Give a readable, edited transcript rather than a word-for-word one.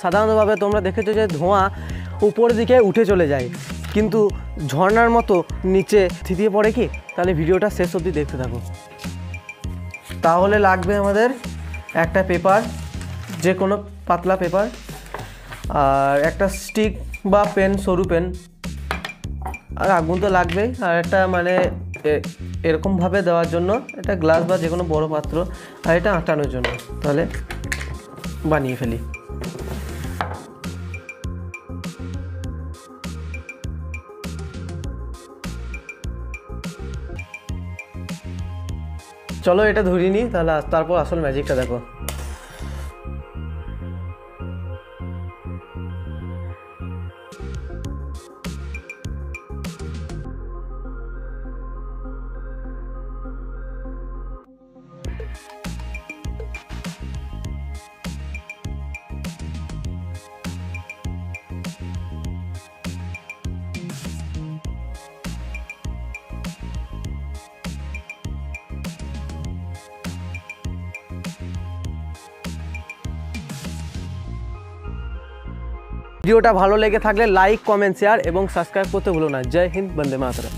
সাধারণতভাবে তোমরা দেখেছো যে ধোঁয়া উপর দিকে উঠে চলে যায়, কিন্তু ঝর্ণার মতো নিচে থিতিয়ে পড়ে কি? তাহলে ভিডিওটা শেষ অবধি দেখতে থাকো। তাহলে লাগবে আমাদের একটা পেপার, যে কোনো পাতলা পেপার, আর একটা স্টিক বা পেন, সরু পেন, আর আগুন তো লাগবেই, আর একটা মানে এরকমভাবে দেওয়ার জন্য একটা গ্লাস বা যে কোনো বড়ো পাত্র, আর এটা আটানোর জন্য। তাহলে বানিয়ে ফেলি। চলো এটা ধরিয়ে নিই, তাহলে তারপর আসল ম্যাজিকটা দেখো। ভিডিওটা ভালো লেগে থাকলে লাইক, কমেন্ট, শেয়ার এবং সাবস্ক্রাইব করতে ভুলো না। জয় হিন্দ, বন্দে মাতরম।